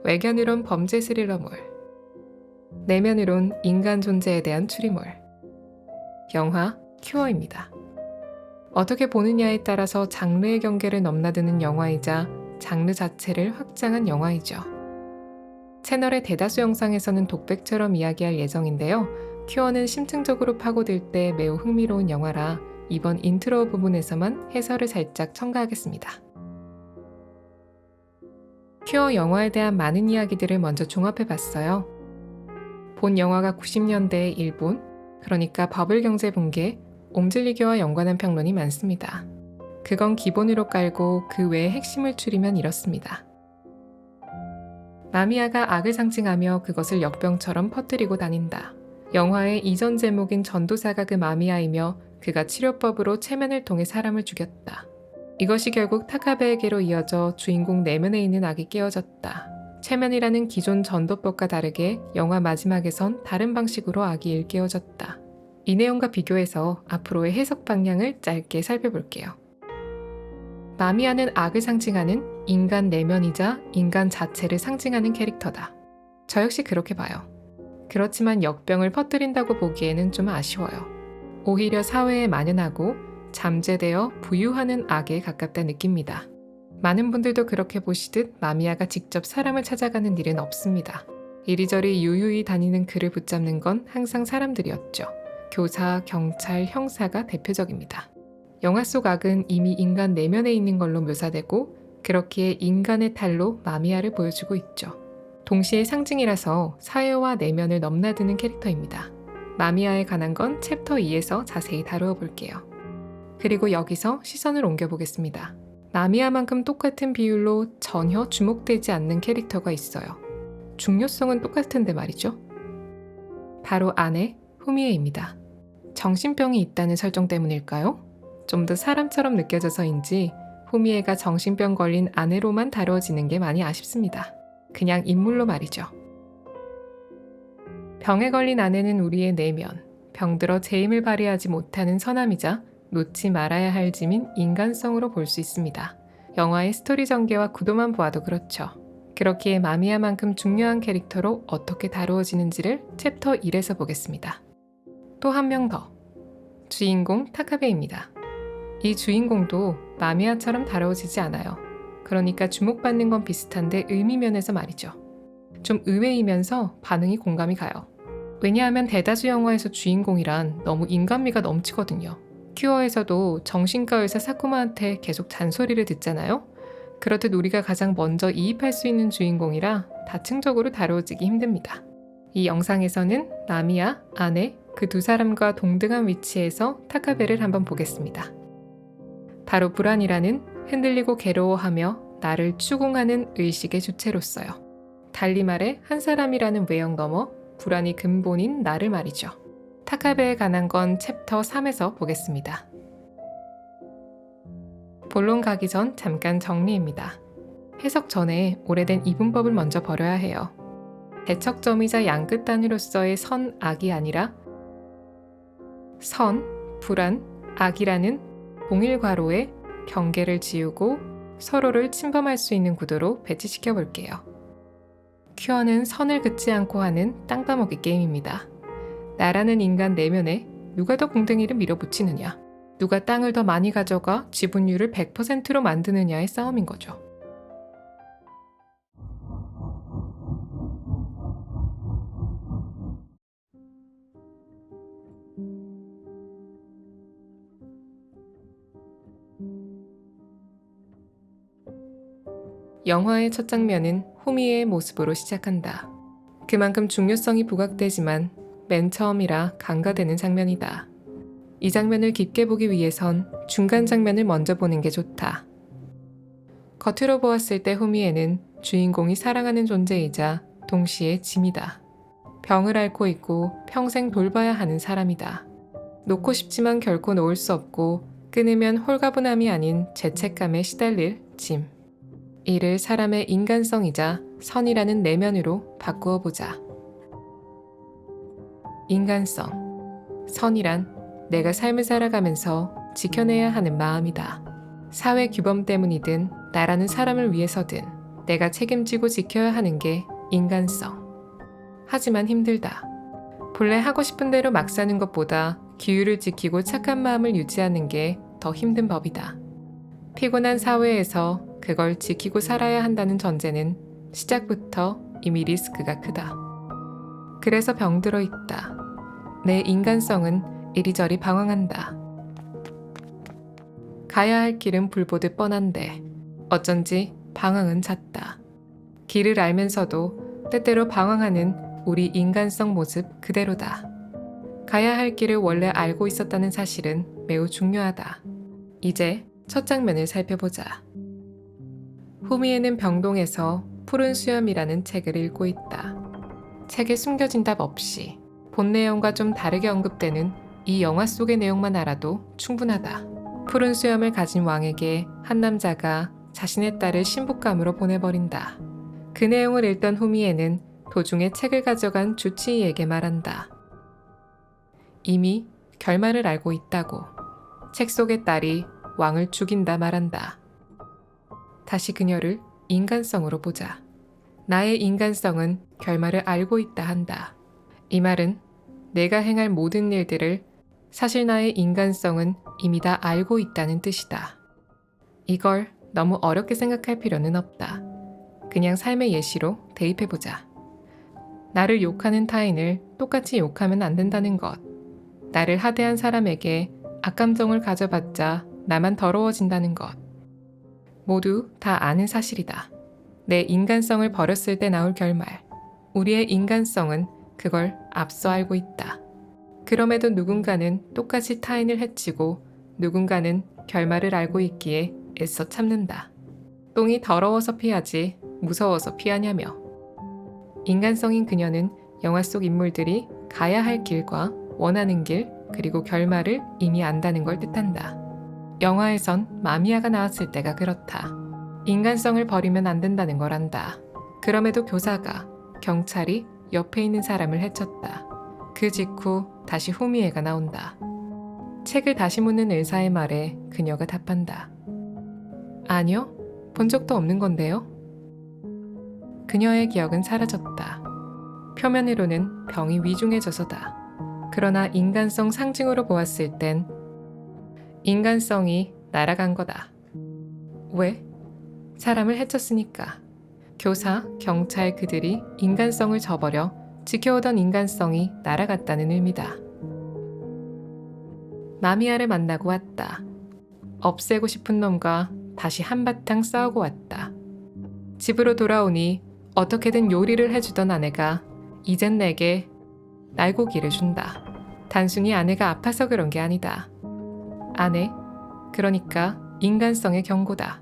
외견으론 범죄 스릴러물, 내면으론 인간 존재에 대한 추리물. 영화 큐어입니다. 어떻게 보느냐에 따라서 장르의 경계를 넘나드는 영화이자 장르 자체를 확장한 영화이죠. 채널의 대다수 영상에서는 독백처럼 이야기할 예정인데요. 큐어는 심층적으로 파고들 때 매우 흥미로운 영화라 이번 인트로 부분에서만 해설을 살짝 첨가하겠습니다. 큐어 영화에 대한 많은 이야기들을 먼저 종합해봤어요. 본 영화가 90년대의 일본, 그러니까 버블 경제 붕괴, 옴즐리교와 연관한 평론이 많습니다. 그건 기본으로 깔고 그 외의 핵심을 추리면 이렇습니다. 마미야가 악을 상징하며 그것을 역병처럼 퍼뜨리고 다닌다. 영화의 이전 제목인 전도사가 그 마미야이며 그가 치료법으로 체면을 통해 사람을 죽였다. 이것이 결국 타카베에게로 이어져 주인공 내면에 있는 악이 깨어졌다. 체면이라는 기존 전도법과 다르게 영화 마지막에선 다른 방식으로 악이 일깨워졌다. 이 내용과 비교해서 앞으로의 해석 방향을 짧게 살펴볼게요. 마미야는 악을 상징하는 인간 내면이자 인간 자체를 상징하는 캐릭터다. 저 역시 그렇게 봐요. 그렇지만 역병을 퍼뜨린다고 보기에는 좀 아쉬워요. 오히려 사회에 만연하고 잠재되어 부유하는 악에 가깝다 느낍니다. 많은 분들도 그렇게 보시듯 마미야가 직접 사람을 찾아가는 일은 없습니다. 이리저리 유유히 다니는 그를 붙잡는 건 항상 사람들이었죠. 교사, 경찰, 형사가 대표적입니다. 영화 속 악은 이미 인간 내면에 있는 걸로 묘사되고 그렇기에 인간의 탈로 마미야를 보여주고 있죠. 동시에 상징이라서 사회와 내면을 넘나드는 캐릭터입니다. 마미야에 관한 건 챕터 2에서 자세히 다루어 볼게요. 그리고 여기서 시선을 옮겨보겠습니다. 마미야만큼 똑같은 비율로 전혀 주목되지 않는 캐릭터가 있어요. 중요성은 똑같은데 말이죠. 바로 아내 후미에입니다. 정신병이 있다는 설정 때문일까요? 좀 더 사람처럼 느껴져서인지 후미에가 정신병 걸린 아내로만 다루어지는 게 많이 아쉽습니다. 그냥 인물로 말이죠. 병에 걸린 아내는 우리의 내면, 병들어 재임을 발휘하지 못하는 서남이자 놓지 말아야 할 짐인 인간성으로 볼 수 있습니다. 영화의 스토리 전개와 구도만 보아도 그렇죠. 그렇기에 마미야만큼 중요한 캐릭터로 어떻게 다루어지는지를 챕터 1에서 보겠습니다. 또 한 명 더. 주인공 타카베입니다. 이 주인공도 마미야처럼 다루어지지 않아요. 그러니까 주목받는 건 비슷한데 의미면에서 말이죠. 좀 의외이면서 반응이 공감이 가요. 왜냐하면 대다수 영화에서 주인공이란 너무 인간미가 넘치거든요. 큐어에서도 정신과 의사 사쿠마한테 계속 잔소리를 듣잖아요. 그렇듯 우리가 가장 먼저 이입할 수 있는 주인공이라 다층적으로 다루어지기 힘듭니다. 이 영상에서는 마미야, 아내, 그 두 사람과 동등한 위치에서 타카베를 한번 보겠습니다. 바로 불안이라는 흔들리고 괴로워하며 나를 추궁하는 의식의 주체로서요. 달리 말해 한 사람이라는 외형 넘어 불안이 근본인 나를 말이죠. 타카베에 관한 건 챕터 3에서 보겠습니다. 본론 가기 전 잠깐 정리입니다. 해석 전에 오래된 이분법을 먼저 버려야 해요. 대척점이자 양끝 단위로서의 선, 악이 아니라 선, 불안, 악이라는 동일 괄호에 경계를 지우고 서로를 침범할 수 있는 구도로 배치시켜 볼게요. 큐어는 선을 긋지 않고 하는 땅따먹기 게임입니다. 나라는 인간 내면에 누가 더 공댕이를 밀어붙이느냐, 누가 땅을 더 많이 가져가 지분율을 100%로 만드느냐의 싸움인 거죠. 영화의 첫 장면은 호미의 모습으로 시작한다. 그만큼 중요성이 부각되지만 맨 처음이라 간과되는 장면이다. 이 장면을 깊게 보기 위해선 중간 장면을 먼저 보는 게 좋다. 겉으로 보았을 때 호미에는 주인공이 사랑하는 존재이자 동시에 짐이다. 병을 앓고 있고 평생 돌봐야 하는 사람이다. 놓고 싶지만 결코 놓을 수 없고 끊으면 홀가분함이 아닌 죄책감에 시달릴 짐. 이를 사람의 인간성이자 선이라는 내면으로 바꾸어 보자. 인간성. 선이란 내가 삶을 살아가면서 지켜내야 하는 마음이다. 사회 규범 때문이든 나라는 사람을 위해서든 내가 책임지고 지켜야 하는 게 인간성. 하지만 힘들다. 본래 하고 싶은 대로 막 사는 것보다 기율을 지키고 착한 마음을 유지하는 게 더 힘든 법이다. 피곤한 사회에서 그걸 지키고 살아야 한다는 전제는 시작부터 이미 리스크가 크다. 그래서 병들어 있다. 내 인간성은 이리저리 방황한다. 가야 할 길은 불보듯 뻔한데 어쩐지 방황은 잦다. 길을 알면서도 때때로 방황하는 우리 인간성 모습 그대로다. 가야 할 길을 원래 알고 있었다는 사실은 매우 중요하다. 이제 첫 장면을 살펴보자. 후미에는 병동에서 푸른 수염이라는 책을 읽고 있다. 책에 숨겨진 답 없이 본 내용과 좀 다르게 언급되는 이 영화 속의 내용만 알아도 충분하다. 푸른 수염을 가진 왕에게 한 남자가 자신의 딸을 신부감으로 보내버린다. 그 내용을 읽던 후미에는 도중에 책을 가져간 주치의에게 말한다. 이미 결말을 알고 있다고. 책 속의 딸이 왕을 죽인다 말한다. 다시 그녀를 인간성으로 보자. 나의 인간성은 결말을 알고 있다 한다. 이 말은 내가 행할 모든 일들을 사실 나의 인간성은 이미 다 알고 있다는 뜻이다. 이걸 너무 어렵게 생각할 필요는 없다. 그냥 삶의 예시로 대입해보자. 나를 욕하는 타인을 똑같이 욕하면 안 된다는 것. 나를 하대한 사람에게 악감정을 가져봤자 나만 더러워진다는 것. 모두 다 아는 사실이다. 내 인간성을 버렸을 때 나올 결말. 우리의 인간성은 그걸 앞서 알고 있다. 그럼에도 누군가는 똑같이 타인을 해치고 누군가는 결말을 알고 있기에 애써 참는다. 똥이 더러워서 피하지 무서워서 피하냐며. 인간성인 그녀는 영화 속 인물들이 가야 할 길과 원하는 길 그리고 결말을 이미 안다는 걸 뜻한다. 영화에선 마미아가 나왔을 때가 그렇다. 인간성을 버리면 안 된다는 걸 안다. 그럼에도 교사가, 경찰이 옆에 있는 사람을 해쳤다. 그 직후 다시 후미에가 나온다. 책을 다시 묻는 의사의 말에 그녀가 답한다. 아니요, 본 적도 없는 건데요. 그녀의 기억은 사라졌다. 표면으로는 병이 위중해져서다. 그러나 인간성 상징으로 보았을 땐 인간성이 날아간 거다. 왜? 사람을 해쳤으니까. 교사, 경찰 그들이 인간성을 저버려 지켜오던 인간성이 날아갔다는 의미다. 마미아를 만나고 왔다. 없애고 싶은 놈과 다시 한바탕 싸우고 왔다. 집으로 돌아오니 어떻게든 요리를 해주던 아내가 이젠 내게 날고기를 준다. 단순히 아내가 아파서 그런 게 아니다. 아내, 그러니까 인간성의 경고다.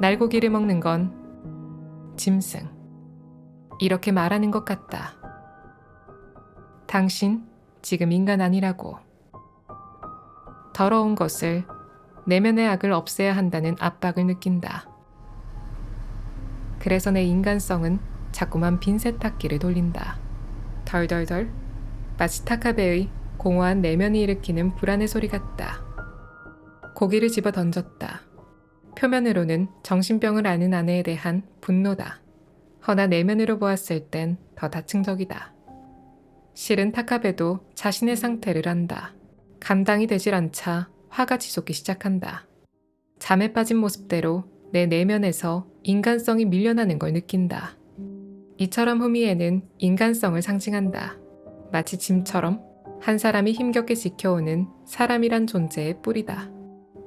날고기를 먹는 건 짐승. 이렇게 말하는 것 같다. 당신 지금 인간 아니라고. 더러운 것을, 내면의 악을 없애야 한다는 압박을 느낀다. 그래서 내 인간성은 자꾸만 빈 세탁기를 돌린다. 덜덜덜. 마치 타카베의 공허한 내면이 일으키는 불안의 소리 같다. 고기를 집어 던졌다. 표면으로는 정신병을 앓는 아내에 대한 분노다. 허나 내면으로 보았을 땐 더 다층적이다. 실은 타카베도 자신의 상태를 안다. 감당이 되질 않자 화가 치솟기 시작한다. 잠에 빠진 모습대로 내 내면에서 인간성이 밀려나는 걸 느낀다. 이처럼 후미에는 인간성을 상징한다. 마치 짐처럼 한 사람이 힘겹게 지켜오는 사람이란 존재의 뿌리다.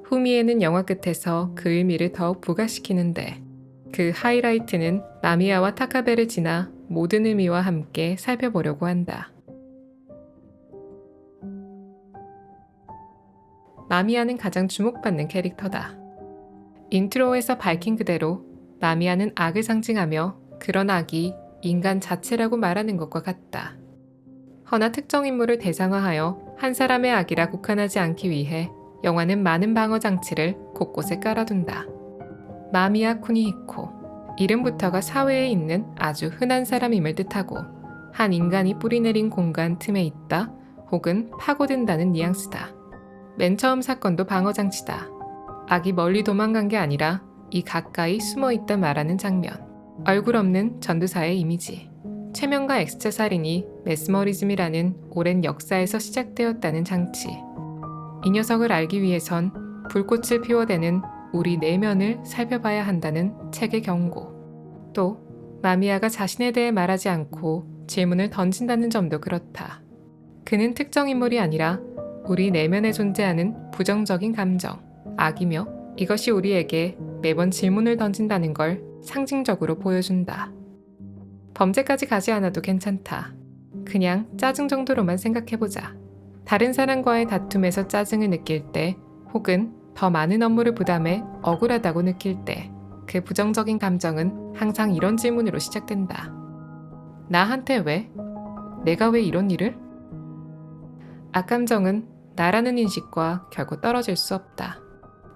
후미에는 영화 끝에서 그 의미를 더욱 부각시키는데 그 하이라이트는 마미야와 타카베를 지나 모든 의미와 함께 살펴보려고 한다. 마미야는 가장 주목받는 캐릭터다. 인트로에서 밝힌 그대로 마미야는 악을 상징하며 그런 악이 인간 자체라고 말하는 것과 같다. 허나 특정 인물을 대상화하여 한 사람의 악이라 국한하지 않기 위해 영화는 많은 방어 장치를 곳곳에 깔아둔다. 마미야 쿠니히코, 이름부터가 사회에 있는 아주 흔한 사람임을 뜻하고 한 인간이 뿌리내린 공간 틈에 있다 혹은 파고든다는 뉘앙스다. 맨 처음 사건도 방어 장치다. 악이 멀리 도망간 게 아니라 이 가까이 숨어있다 말하는 장면. 얼굴 없는 전도사의 이미지. 최면과 X자 살인이 메스머리즘이라는 오랜 역사에서 시작되었다는 장치. 이 녀석을 알기 위해선 불꽃을 피워대는 우리 내면을 살펴봐야 한다는 책의 경고. 또 마미아가 자신에 대해 말하지 않고 질문을 던진다는 점도 그렇다. 그는 특정 인물이 아니라 우리 내면에 존재하는 부정적인 감정, 악이며 이것이 우리에게 매번 질문을 던진다는 걸 상징적으로 보여준다. 범죄까지 가지 않아도 괜찮다. 그냥 짜증 정도로만 생각해보자. 다른 사람과의 다툼에서 짜증을 느낄 때, 혹은 더 많은 업무를 부담해 억울하다고 느낄 때, 그 부정적인 감정은 항상 이런 질문으로 시작된다. 나한테 왜? 내가 왜 이런 일을? 악감정은 나라는 인식과 결코 떨어질 수 없다.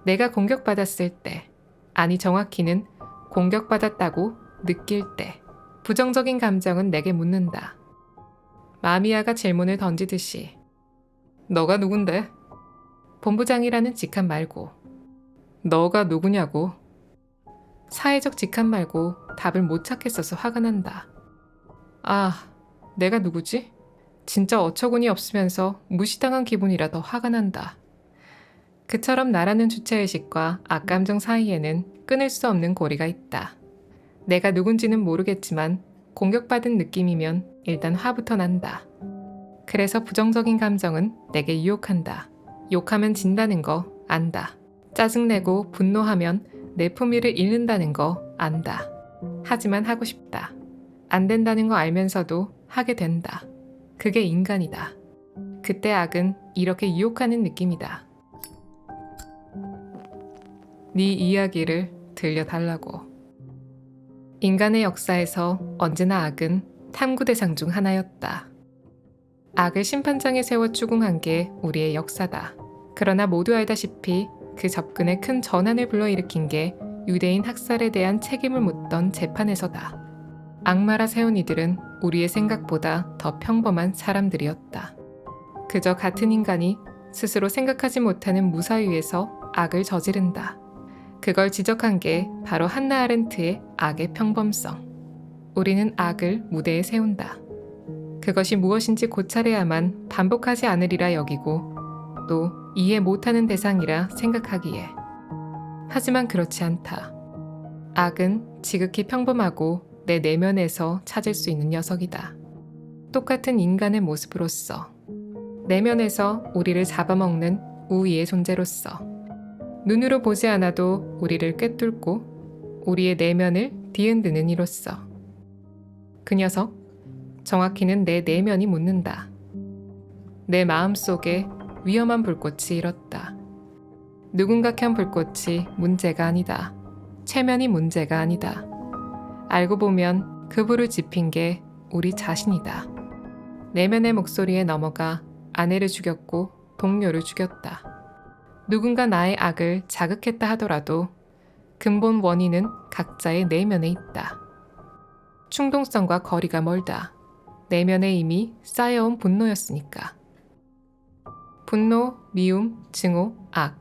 내가 공격받았을 때, 아니 정확히는 공격받았다고 느낄 때, 부정적인 감정은 내게 묻는다. 마미아가 질문을 던지듯이 너가 누군데? 본부장이라는 직함 말고 너가 누구냐고. 사회적 직함 말고 답을 못 찾겠어서 화가 난다. 아, 내가 누구지? 진짜 어처구니 없으면서 무시당한 기분이라 더 화가 난다. 그처럼 나라는 주체의식과 악감정 사이에는 끊을 수 없는 고리가 있다. 내가 누군지는 모르겠지만 공격받은 느낌이면 일단 화부터 난다. 그래서 부정적인 감정은 내게 유혹한다. 욕하면 진다는 거 안다. 짜증내고 분노하면 내 품위를 잃는다는 거 안다. 하지만 하고 싶다. 안 된다는 거 알면서도 하게 된다. 그게 인간이다. 그때 악은 이렇게 유혹하는 느낌이다. 네 이야기를 들려달라고. 인간의 역사에서 언제나 악은 탐구 대상 중 하나였다. 악을 심판장에 세워 추궁한 게 우리의 역사다. 그러나 모두 알다시피 그 접근에 큰 전환을 불러일으킨 게 유대인 학살에 대한 책임을 묻던 재판에서다. 악마라 세운 이들은 우리의 생각보다 더 평범한 사람들이었다. 그저 같은 인간이 스스로 생각하지 못하는 무사위에서 악을 저지른다. 그걸 지적한 게 바로 한나 아렌트의 악의 평범성. 우리는 악을 무대에 세운다. 그것이 무엇인지 고찰해야만 반복하지 않으리라 여기고 또 이해 못하는 대상이라 생각하기에. 하지만 그렇지 않다. 악은 지극히 평범하고 내 내면에서 찾을 수 있는 녀석이다. 똑같은 인간의 모습으로서, 내면에서 우리를 잡아먹는 우위의 존재로서, 눈으로 보지 않아도 우리를 꿰뚫고 우리의 내면을 뒤흔드는 이로써. 그 녀석, 정확히는 내 내면이 묻는다. 내 마음속에 위험한 불꽃이 일었다. 누군가 켠 불꽃이 문제가 아니다. 체면이 문제가 아니다. 알고 보면 그 불을 지핀 게 우리 자신이다. 내면의 목소리에 넘어가 아내를 죽였고 동료를 죽였다. 누군가 나의 악을 자극했다 하더라도 근본 원인은 각자의 내면에 있다. 충동성과 거리가 멀다. 내면에 이미 쌓여온 분노였으니까. 분노, 미움, 증오, 악.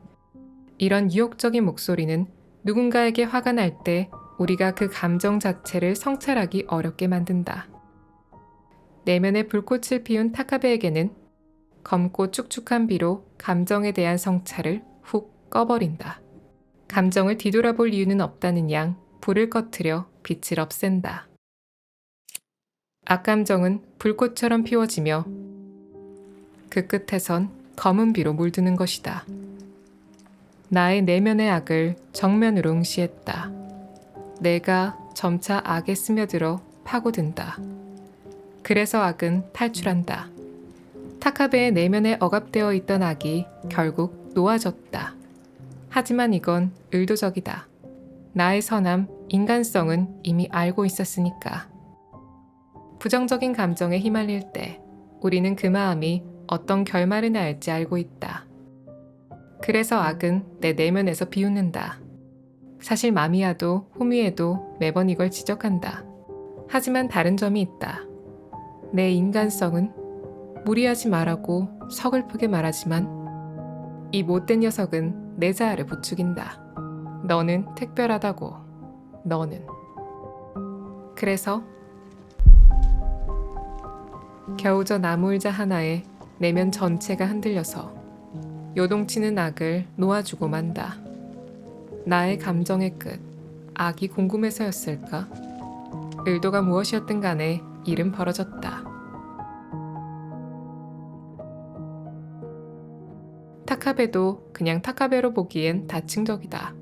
이런 유혹적인 목소리는 누군가에게 화가 날 때 우리가 그 감정 자체를 성찰하기 어렵게 만든다. 내면에 불꽃을 피운 타카베에게는 검고 축축한 비로 감정에 대한 성찰을 훅 꺼버린다. 감정을 뒤돌아볼 이유는 없다는 양 불을 꺼트려 빛을 없앤다. 악감정은 불꽃처럼 피워지며 그 끝에선 검은 비로 물드는 것이다. 나의 내면의 악을 정면으로 응시했다. 내가 점차 악에 스며들어 파고든다. 그래서 악은 탈출한다. 타카베의 내면에 억압되어 있던 악이 결국 놓아졌다. 하지만 이건 의도적이다. 나의 선함, 인간성은 이미 알고 있었으니까. 부정적인 감정에 휘말릴 때 우리는 그 마음이 어떤 결말을 낳을지 알고 있다. 그래서 악은 내 내면에서 비웃는다. 사실 마미아도 후미에도 매번 이걸 지적한다. 하지만 다른 점이 있다. 내 인간성은 무리하지 말라고 서글프게 말하지만 이 못된 녀석은 내 자아를 부추긴다. 너는 특별하다고. 너는. 그래서 겨우 저 나무 의자 하나에 내면 전체가 흔들려서 요동치는 악을 놓아주고 만다. 나의 감정의 끝, 악이 궁금해서였을까? 의도가 무엇이었든 간에 일은 벌어졌다. 타카베도 그냥 타카베로 보기엔 다층적이다.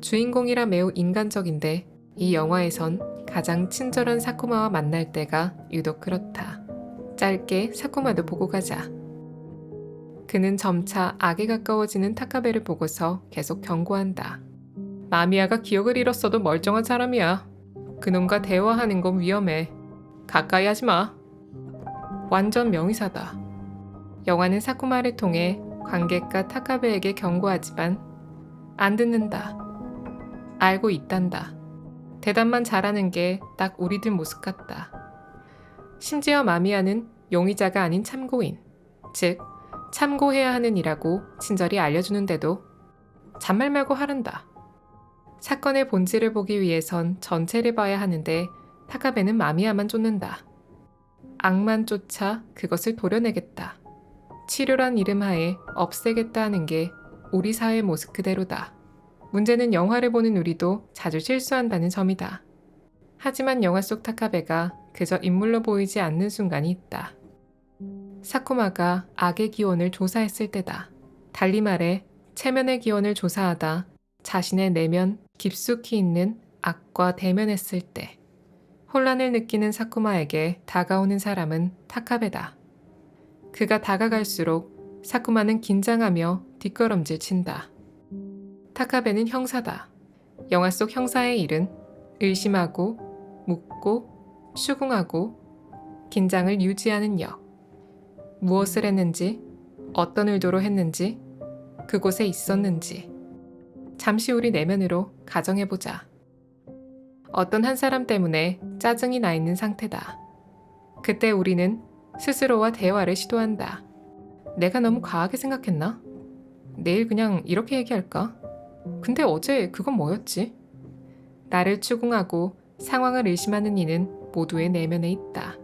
주인공이라 매우 인간적인데 이 영화에선 가장 친절한 사쿠마와 만날 때가 유독 그렇다. 짧게 사쿠마도 보고 가자. 그는 점차 악에 가까워지는 타카베를 보고서 계속 경고한다. 마미야가 기억을 잃었어도 멀쩡한 사람이야. 그놈과 대화하는 건 위험해. 가까이 하지 마. 완전 명의사다. 영화는 사쿠마를 통해 관객과 타카베에게 경고하지만 안 듣는다. 알고 있단다. 대답만 잘하는 게 딱 우리들 모습 같다. 심지어 마미야는 용의자가 아닌 참고인, 즉 참고해야 하는 이라고 친절히 알려주는데도 잔말 말고 하란다. 사건의 본질을 보기 위해선 전체를 봐야 하는데 타카베는 마미야만 쫓는다. 악만 쫓아 그것을 도려내겠다. 치료란 이름 하에 없애겠다 하는 게 우리 사회의 모습 그대로다. 문제는 영화를 보는 우리도 자주 실수한다는 점이다. 하지만 영화 속 타카베가 그저 인물로 보이지 않는 순간이 있다. 사쿠마가 악의 기원을 조사했을 때다. 달리 말해 체면의 기원을 조사하다 자신의 내면 깊숙이 있는 악과 대면했을 때 혼란을 느끼는 사쿠마에게 다가오는 사람은 타카베다. 그가 다가갈수록 사쿠마는 긴장하며 뒷걸음질 친다. 타카베는 형사다. 영화 속 형사의 일은 의심하고 묻고 추궁하고 긴장을 유지하는 역. 무엇을 했는지, 어떤 의도로 했는지, 그곳에 있었는지. 잠시 우리 내면으로 가정해보자. 어떤 한 사람 때문에 짜증이 나 있는 상태다. 그때 우리는 스스로와 대화를 시도한다. 내가 너무 과하게 생각했나? 내일 그냥 이렇게 얘기할까? 근데 어제 그건 뭐였지? 나를 추궁하고 상황을 의심하는 이는 모두의 내면에 있다.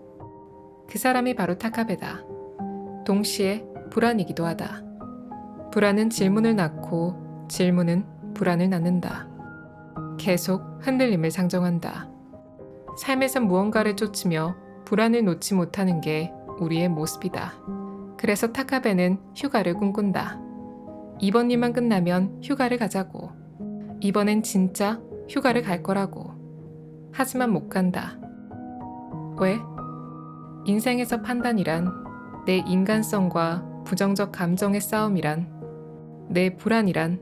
그 사람이 바로 타카베다. 동시에 불안이기도 하다. 불안은 질문을 낳고 질문은 불안을 낳는다. 계속 흔들림을 상정한다. 삶에서 무언가를 쫓으며 불안을 놓지 못하는 게 우리의 모습이다. 그래서 타카베는 휴가를 꿈꾼다. 이번 일만 끝나면 휴가를 가자고. 이번엔 진짜 휴가를 갈 거라고. 하지만 못 간다. 왜? 인생에서 판단이란 내 인간성과 부정적 감정의 싸움이란 내 불안이란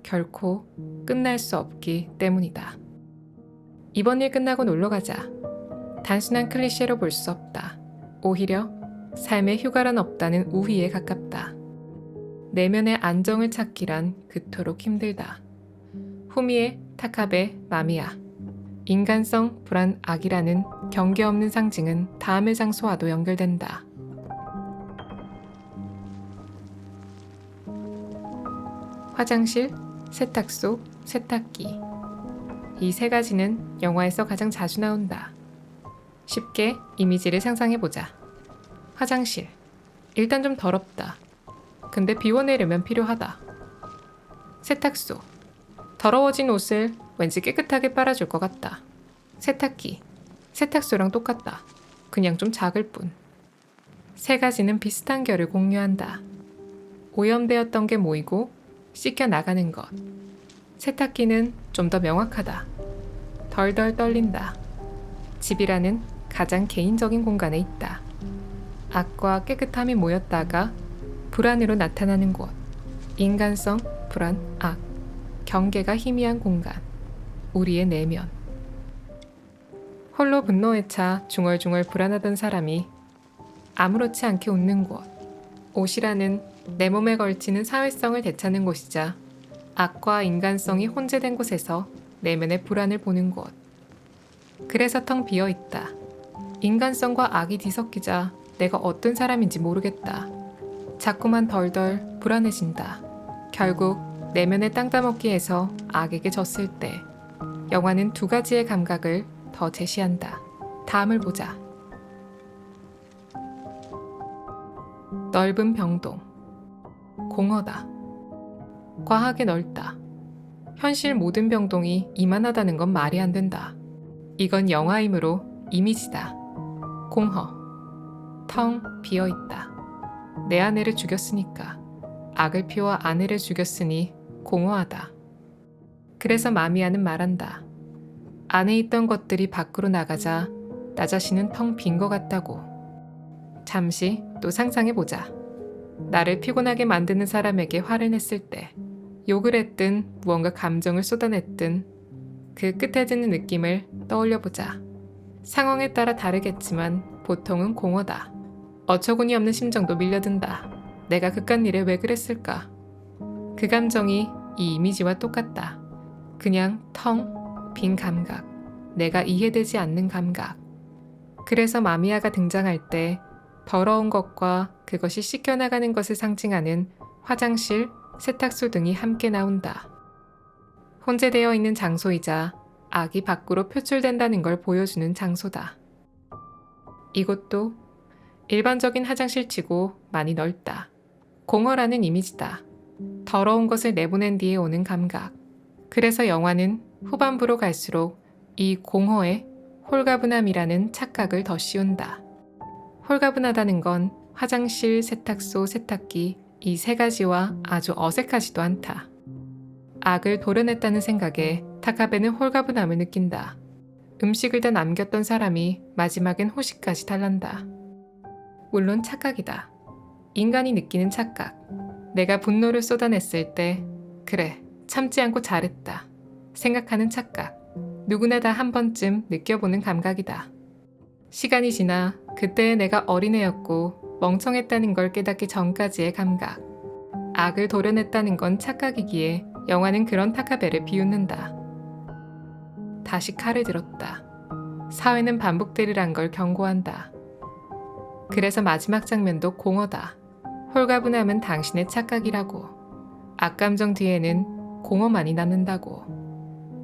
결코 끝날 수 없기 때문이다. 이번 일 끝나고 놀러 가자. 단순한 클리셰로 볼 수 없다. 오히려 삶에 휴가란 없다는 우위에 가깝다. 내면의 안정을 찾기란 그토록 힘들다. 후미에 타카베 마미야. 인간성 불안 악이라는 경계 없는 상징은 다음의 장소와도 연결된다. 화장실, 세탁소, 세탁기. 이 세 가지는 영화에서 가장 자주 나온다. 쉽게 이미지를 상상해보자. 화장실. 일단 좀 더럽다. 근데 비워내려면 필요하다. 세탁소. 더러워진 옷을 왠지 깨끗하게 빨아줄 것 같다. 세탁기. 세탁소랑 똑같다. 그냥 좀 작을 뿐. 세 가지는 비슷한 결을 공유한다. 오염되었던 게 모이고 씻겨 나가는 것. 세탁기는 좀 더 명확하다. 덜덜 떨린다. 집이라는 가장 개인적인 공간에 있다. 악과 깨끗함이 모였다가 불안으로 나타나는 곳. 인간성, 불안, 악. 경계가 희미한 공간. 우리의 내면. 홀로 분노에 차 중얼중얼 불안하던 사람이 아무렇지 않게 웃는 곳. 옷이라는 내 몸에 걸치는 사회성을 되찾는 곳이자 악과 인간성이 혼재된 곳에서 내면의 불안을 보는 곳. 그래서 텅 비어있다. 인간성과 악이 뒤섞이자 내가 어떤 사람인지 모르겠다. 자꾸만 덜덜 불안해진다. 결국 내면의 땅 따먹기에서 악에게 졌을 때 영화는 두 가지의 감각을 더 제시한다. 다음을 보자. 넓은 병동. 공허다. 과하게 넓다. 현실 모든 병동이 이만하다는 건 말이 안 된다. 이건 영화이므로 이미지다. 공허. 텅 비어있다. 내 아내를 죽였으니까. 악을 피워 아내를 죽였으니 공허하다. 그래서 마미아는 말한다. 안에 있던 것들이 밖으로 나가자 나 자신은 텅 빈 것 같다고. 잠시 또 상상해보자. 나를 피곤하게 만드는 사람에게 화를 냈을 때, 욕을 했든 무언가 감정을 쏟아냈든 그 끝에 드는 느낌을 떠올려보자. 상황에 따라 다르겠지만 보통은 공허다. 어처구니 없는 심정도 밀려든다. 내가 그깟 일에 왜 그랬을까? 그 감정이 이 이미지와 똑같다. 그냥 텅 빈 감각. 내가 이해되지 않는 감각. 그래서 마미아가 등장할 때 더러운 것과 그것이 씻겨나가는 것을 상징하는 화장실, 세탁소 등이 함께 나온다. 혼재되어 있는 장소이자 악이 밖으로 표출된다는 걸 보여주는 장소다. 이곳도 일반적인 화장실치고 많이 넓다. 공허라는 이미지다. 더러운 것을 내보낸 뒤에 오는 감각. 그래서 영화는 후반부로 갈수록 이 공허에 홀가분함이라는 착각을 더 씌운다. 홀가분하다는 건 화장실, 세탁소, 세탁기 이 세 가지와 아주 어색하지도 않다. 악을 도려냈다는 생각에 타카베는 홀가분함을 느낀다. 음식을 다 남겼던 사람이 마지막엔 호식까지 달란다. 물론 착각이다. 인간이 느끼는 착각. 내가 분노를 쏟아냈을 때 그래, 참지 않고 잘했다 생각하는 착각. 누구나 다 한 번쯤 느껴보는 감각이다. 시간이 지나 그때의 내가 어린애였고 멍청했다는 걸 깨닫기 전까지의 감각. 악을 도려냈다는 건 착각이기에 영화는 그런 타카베를 비웃는다. 다시 칼을 들었다. 사회는 반복되리란 걸 경고한다. 그래서 마지막 장면도 공허다. 홀가분함은 당신의 착각이라고. 악감정 뒤에는 공허만이 남는다고.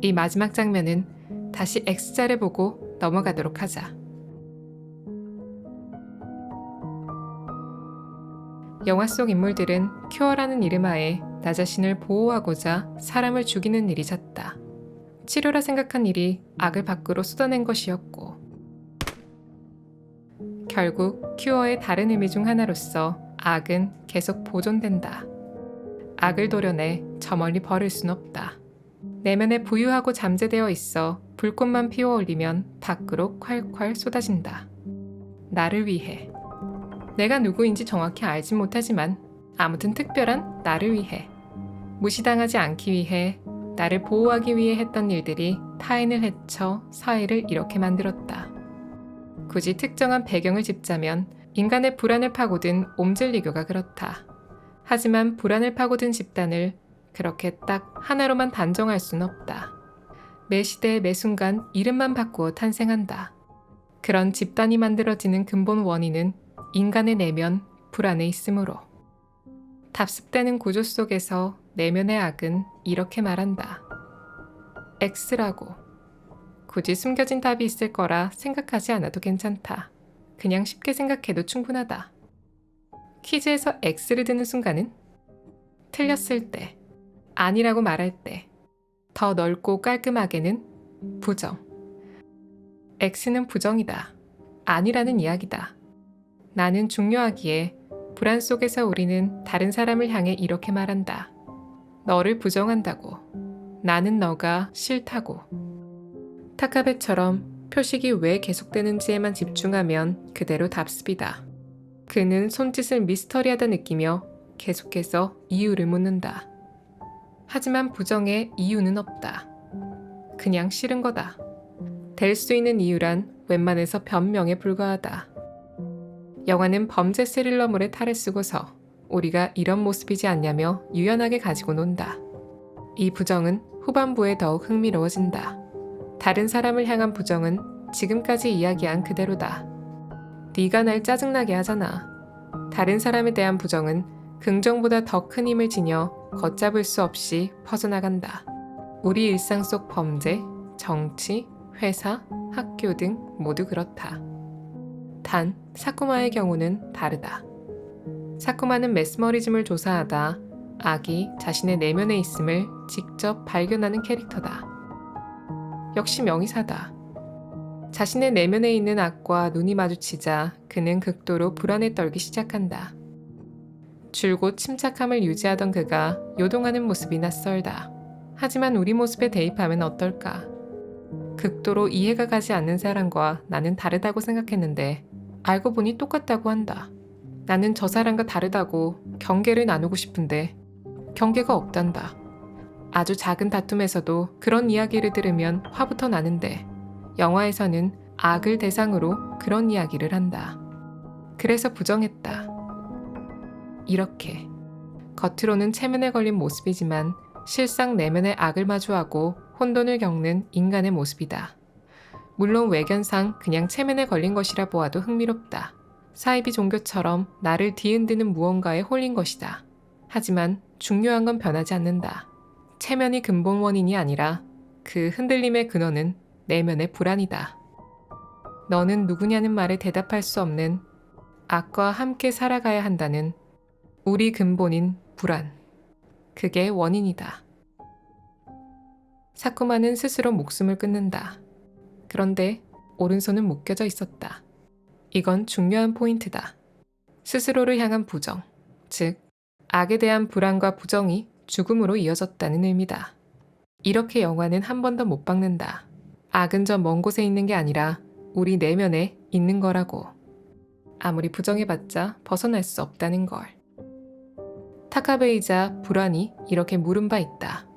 이 마지막 장면은 다시 X자를 보고 넘어가도록 하자. 영화 속 인물들은 큐어라는 이름하에 나 자신을 보호하고자 사람을 죽이는 일이 잦다. 치료라 생각한 일이 악을 밖으로 쏟아낸 것이었고, 결국 큐어의 다른 의미 중 하나로서 악은 계속 보존된다. 악을 도려내 저 멀리 버릴 순 없다. 내면에 부유하고 잠재되어 있어 불꽃만 피워 올리면 밖으로 콸콸 쏟아진다. 나를 위해. 내가 누구인지 정확히 알진 못하지만 아무튼 특별한 나를 위해. 무시당하지 않기 위해, 나를 보호하기 위해 했던 일들이 타인을 해쳐 사회를 이렇게 만들었다. 굳이 특정한 배경을 짚자면 인간의 불안을 파고든 옴즐리교가 그렇다. 하지만 불안을 파고든 집단을 그렇게 딱 하나로만 단정할 순 없다. 매 시대 매 순간 이름만 바꾸어 탄생한다. 그런 집단이 만들어지는 근본 원인은 인간의 내면 불안에 있으므로. 답습되는 구조 속에서 내면의 악은 이렇게 말한다. X라고. 굳이 숨겨진 답이 있을 거라 생각하지 않아도 괜찮다. 그냥 쉽게 생각해도 충분하다. 퀴즈에서 X를 드는 순간은 틀렸을 때, 아니라고 말할 때, 더 넓고 깔끔하게는 부정. X는 부정이다. 아니라는 이야기다. 나는 중요하기에 불안 속에서 우리는 다른 사람을 향해 이렇게 말한다. 너를 부정한다고. 나는 너가 싫다고. 타카베처럼 표식이 왜 계속되는지에만 집중하면 그대로 답습이다. 그는 손짓을 미스터리하다 느끼며 계속해서 이유를 묻는다. 하지만 부정에 이유는 없다. 그냥 싫은 거다. 될 수 있는 이유란 웬만해서 변명에 불과하다. 영화는 범죄 스릴러물의 탈을 쓰고서 우리가 이런 모습이지 않냐며 유연하게 가지고 논다. 이 부정은 후반부에 더욱 흥미로워진다. 다른 사람을 향한 부정은 지금까지 이야기한 그대로다. 네가 날 짜증나게 하잖아. 다른 사람에 대한 부정은 긍정보다 더 큰 힘을 지녀 걷잡을 수 없이 퍼져나간다. 우리 일상 속 범죄, 정치, 회사, 학교 등 모두 그렇다. 단, 사쿠마의 경우는 다르다. 사쿠마는 메스머리즘을 조사하다 악이 자신의 내면에 있음을 직접 발견하는 캐릭터다. 역시 명의사다. 자신의 내면에 있는 악과 눈이 마주치자 그는 극도로 불안에 떨기 시작한다. 줄곧 침착함을 유지하던 그가 요동하는 모습이 낯설다. 하지만 우리 모습에 대입하면 어떨까? 극도로 이해가 가지 않는 사람과 나는 다르다고 생각했는데 알고 보니 똑같다고 한다. 나는 저 사람과 다르다고 경계를 나누고 싶은데 경계가 없단다. 아주 작은 다툼에서도 그런 이야기를 들으면 화부터 나는데 영화에서는 악을 대상으로 그런 이야기를 한다. 그래서 부정했다. 이렇게 겉으로는 체면에 걸린 모습이지만 실상 내면의 악을 마주하고 혼돈을 겪는 인간의 모습이다. 물론 외견상 그냥 체면에 걸린 것이라 보아도 흥미롭다. 사이비 종교처럼 나를 뒤흔드는 무언가에 홀린 것이다. 하지만 중요한 건 변하지 않는다. 체면이 근본 원인이 아니라 그 흔들림의 근원은 내면의 불안이다. 너는 누구냐는 말에 대답할 수 없는 악과 함께 살아가야 한다는 우리 근본인 불안. 그게 원인이다. 사쿠마는 스스로 목숨을 끊는다. 그런데 오른손은 묶여져 있었다. 이건 중요한 포인트다. 스스로를 향한 부정, 즉 악에 대한 불안과 부정이 죽음으로 이어졌다는 의미다. 이렇게 영화는 한 번 더 못 박는다. 악은 저 먼 곳에 있는 게 아니라 우리 내면에 있는 거라고. 아무리 부정해봤자 벗어날 수 없다는 걸. 타카베이자 불안이 이렇게 물은 바 있다.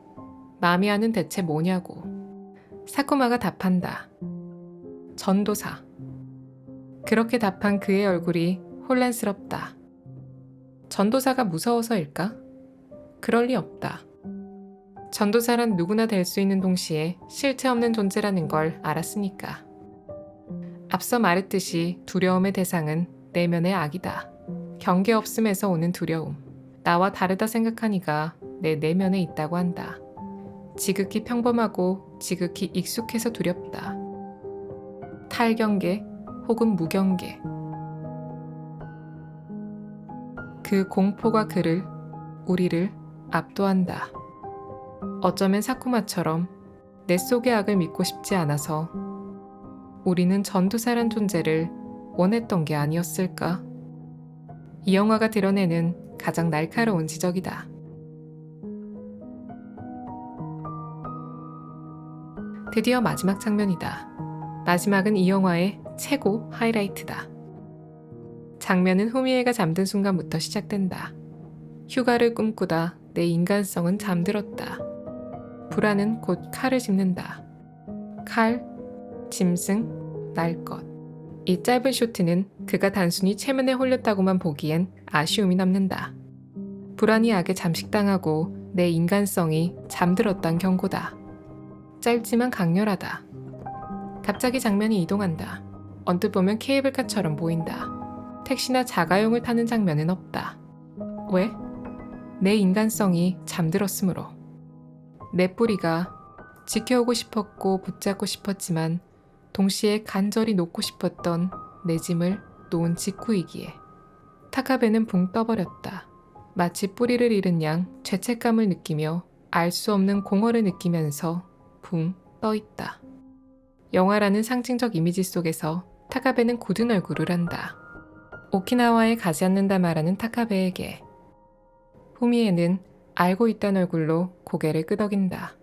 마미아는 대체 뭐냐고. 사쿠마가 답한다. 전도사. 그렇게 답한 그의 얼굴이 혼란스럽다. 전도사가 무서워서일까? 그럴 리 없다. 전도사란 누구나 될 수 있는 동시에 실체 없는 존재라는 걸 알았으니까. 앞서 말했듯이 두려움의 대상은 내면의 악이다. 경계 없음에서 오는 두려움. 나와 다르다 생각하니까 내 내면에 있다고 한다. 지극히 평범하고 지극히 익숙해서 두렵다. 탈경계 혹은 무경계. 그 공포가 그를, 우리를 압도한다. 어쩌면 사쿠마처럼 내 속의 악을 믿고 싶지 않아서 우리는 전도사란 존재를 원했던 게 아니었을까? 이 영화가 드러내는 가장 날카로운 지적이다. 드디어 마지막 장면이다. 마지막은 이 영화의 최고 하이라이트다. 장면은 후미에가 잠든 순간부터 시작된다. 휴가를 꿈꾸다 내 인간성은 잠들었다. 불안은 곧 칼을 짚는다. 칼, 짐승, 날 것. 이 짧은 쇼트는 그가 단순히 체면에 홀렸다고만 보기엔 아쉬움이 남는다. 불안이 악에 잠식당하고 내 인간성이 잠들었단 경고다. 짧지만 강렬하다. 갑자기 장면이 이동한다. 언뜻 보면 케이블카처럼 보인다. 택시나 자가용을 타는 장면은 없다. 왜? 내 인간성이 잠들었으므로. 내 뿌리가 지켜오고 싶었고 붙잡고 싶었지만 동시에 간절히 놓고 싶었던 내 짐을 놓은 직후이기에. 타카베는 붕 떠버렸다. 마치 뿌리를 잃은 양 죄책감을 느끼며 알 수 없는 공허를 느끼면서 붕 떠있다. 영화라는 상징적 이미지 속에서 타카베는 굳은 얼굴을 한다. 오키나와에 가지 않는다 말하는 타카베에게 후미에는 알고 있다는 얼굴로 고개를 끄덕인다.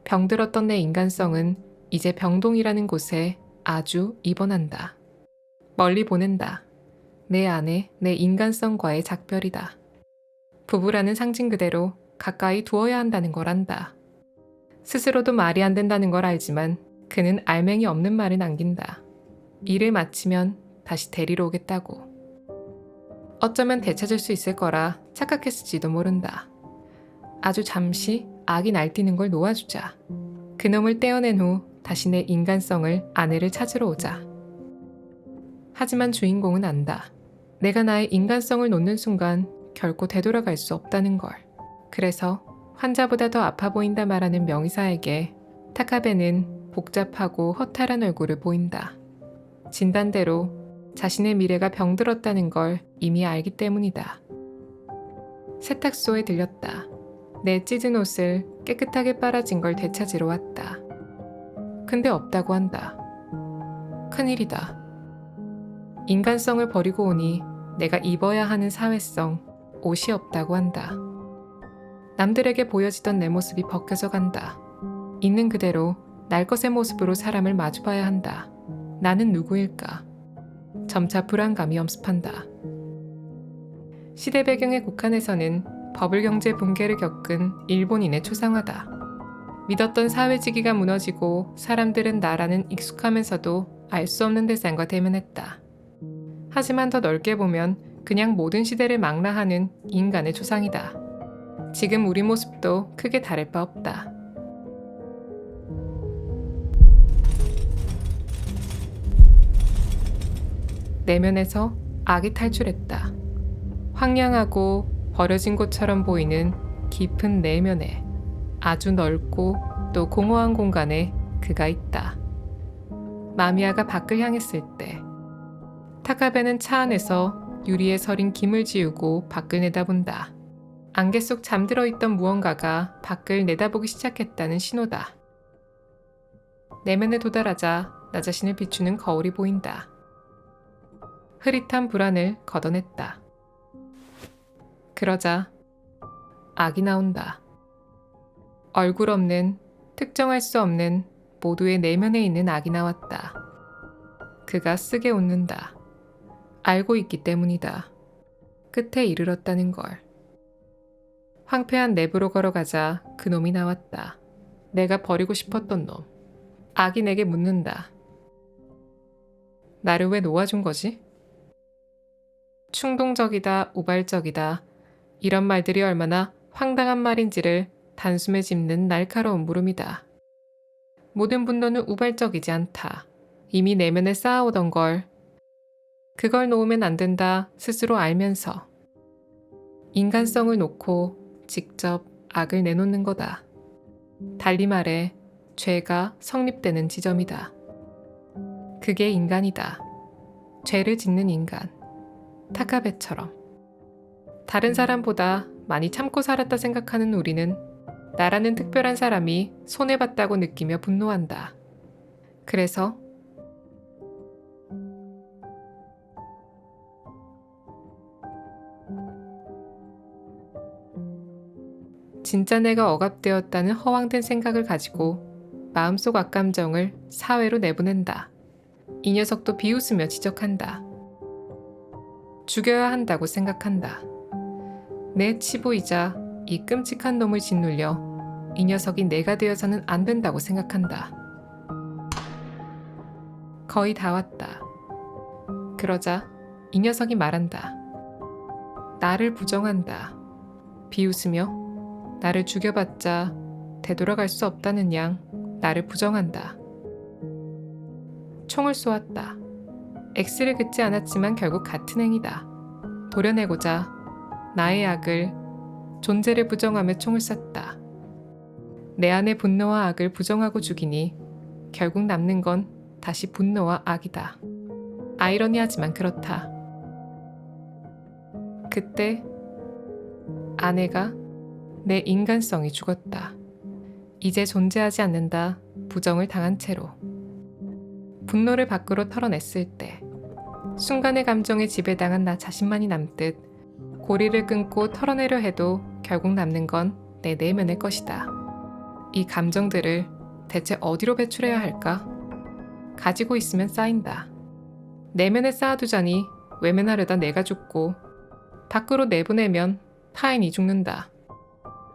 병들었던 내 인간성은 이제 병동이라는 곳에 아주 입원한다. 멀리 보낸다. 내 안에 내 인간성과의 작별이다. 부부라는 상징 그대로 가까이 두어야 한다는 걸 안다. 스스로도 말이 안 된다는 걸 알지만 그는 알맹이 없는 말을 남긴다. 일을 마치면 다시 데리러 오겠다고. 어쩌면 되찾을 수 있을 거라 착각했을지도 모른다. 아주 잠시 악이 날뛰는 걸 놓아주자. 그놈을 떼어낸 후 다시 내 인간성을 아내를 찾으러 오자. 하지만 주인공은 안다. 내가 나의 인간성을 놓는 순간 결코 되돌아갈 수 없다는 걸. 그래서 환자보다 더 아파 보인다 말하는 명의사에게 타카베는 복잡하고 허탈한 얼굴을 보인다. 진단대로 자신의 미래가 병들었다는 걸 이미 알기 때문이다. 세탁소에 들렸다. 내 찢은 옷을 깨끗하게 빨아진 걸 되찾으러 왔다. 근데 없다고 한다. 큰일이다. 인간성을 버리고 오니 내가 입어야 하는 사회성, 옷이 없다고 한다. 남들에게 보여지던 내 모습이 벗겨져 간다. 있는 그대로 날 것의 모습으로 사람을 마주봐야 한다. 나는 누구일까? 점차 불안감이 엄습한다. 시대 배경의 국한에서는 버블 경제 붕괴를 겪은 일본인의 초상화다. 믿었던 사회지기가 무너지고 사람들은 나라는 익숙하면서도 알 수 없는 대상과 대면했다. 하지만 더 넓게 보면 그냥 모든 시대를 망라하는 인간의 초상이다. 지금 우리 모습도 크게 다를 바 없다. 내면에서 악이 탈출했다. 황량하고 버려진 곳처럼 보이는 깊은 내면에 아주 넓고 또 공허한 공간에 그가 있다. 마미야가 밖을 향했을 때 타카베는 차 안에서 유리에 서린 김을 지우고 밖을 내다본다. 안개 속 잠들어 있던 무언가가 밖을 내다보기 시작했다는 신호다. 내면에 도달하자 나 자신을 비추는 거울이 보인다. 흐릿한 불안을 걷어냈다. 그러자 악이 나온다. 얼굴 없는, 특정할 수 없는 모두의 내면에 있는 악이 나왔다. 그가 쓰게 웃는다. 알고 있기 때문이다. 끝에 이르렀다는 걸. 황폐한 내부로 걸어가자 그놈이 나왔다. 내가 버리고 싶었던 놈. 악이 내게 묻는다. 나를 왜 놓아준 거지? 충동적이다, 우발적이다. 이런 말들이 얼마나 황당한 말인지를 단숨에 짚는 날카로운 물음이다. 모든 분노는 우발적이지 않다. 이미 내면에 쌓아오던 걸, 그걸 놓으면 안 된다 스스로 알면서 인간성을 놓고 직접 악을 내놓는 거다. 달리 말해 죄가 성립되는 지점이다. 그게 인간이다. 죄를 짓는 인간. 타카베처럼. 다른 사람보다 많이 참고 살았다 생각하는 우리는 나라는 특별한 사람이 손해봤다고 느끼며 분노한다. 그래서 진짜 내가 억압되었다는 허황된 생각을 가지고 마음속 악감정을 사회로 내보낸다. 이 녀석도 비웃으며 지적한다. 죽여야 한다고 생각한다. 내 치부이자 이 끔찍한 놈을 짓눌려 이 녀석이 내가 되어서는 안 된다고 생각한다. 거의 다 왔다. 그러자 이 녀석이 말한다. 나를 부정한다. 비웃으며 나를 죽여봤자 되돌아갈 수 없다는 양 나를 부정한다. 총을 쏘았다. X를 긋지 않았지만 결국 같은 행위다. 도려내고자 나의 악을, 존재를 부정하며 총을 쐈다. 내 안의 분노와 악을 부정하고 죽이니 결국 남는 건 다시 분노와 악이다. 아이러니하지만 그렇다. 그때 아내가 내 인간성이 죽었다. 이제 존재하지 않는다. 부정을 당한 채로. 분노를 밖으로 털어냈을 때 순간의 감정에 지배당한 나 자신만이 남듯 고리를 끊고 털어내려 해도 결국 남는 건 내 내면의 것이다. 이 감정들을 대체 어디로 배출해야 할까? 가지고 있으면 쌓인다. 내면에 쌓아두자니 외면하려다 내가 죽고 밖으로 내보내면 타인이 죽는다.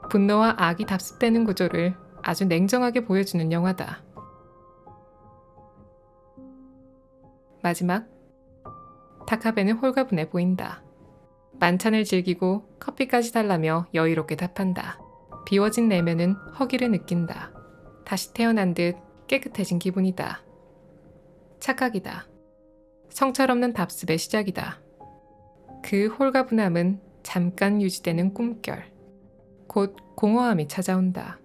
분노와 악이 답습되는 구조를 아주 냉정하게 보여주는 영화다. 마지막, 타카베는 홀가분해 보인다. 만찬을 즐기고 커피까지 달라며 여유롭게 답한다. 비워진 내면은 허기를 느낀다. 다시 태어난 듯 깨끗해진 기분이다. 착각이다. 성찰없는 답습의 시작이다. 그 홀가분함은 잠깐 유지되는 꿈결. 곧 공허함이 찾아온다.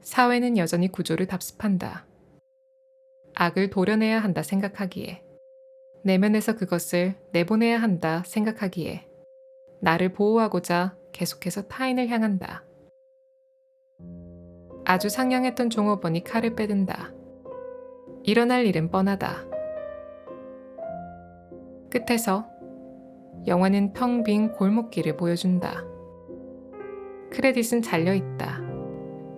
사회는 여전히 구조를 답습한다. 악을 도려내야 한다 생각하기에, 내면에서 그것을 내보내야 한다 생각하기에, 나를 보호하고자 계속해서 타인을 향한다. 아주 상냥했던 종업원이 칼을 빼든다. 일어날 일은 뻔하다. 끝에서 영화는 텅 빈 골목길을 보여준다. 크레딧은 잘려있다.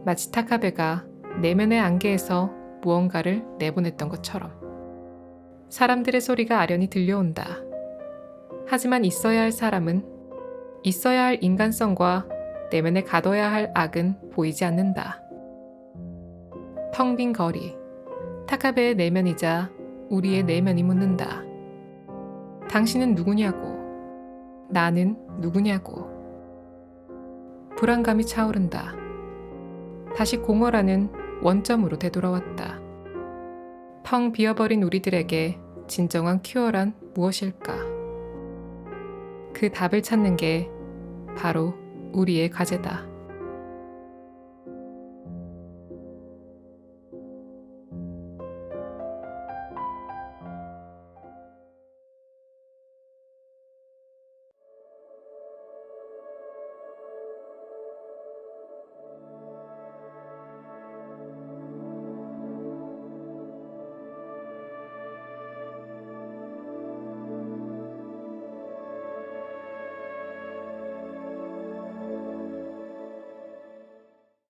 마치 타카베가 내면의 안개에서 무언가를 내보냈던 것처럼. 사람들의 소리가 아련히 들려온다. 하지만 있어야 할 사람은, 있어야 할 인간성과 내면에 가둬야 할 악은 보이지 않는다. 텅 빈 거리, 타카베의 내면이자 우리의 내면이 묻는다. 당신은 누구냐고, 나는 누구냐고. 불안감이 차오른다. 다시 공허라는 원점으로 되돌아왔다. 텅 비어버린 우리들에게 진정한 큐어란 무엇일까? 그 답을 찾는 게 바로 우리의 과제다.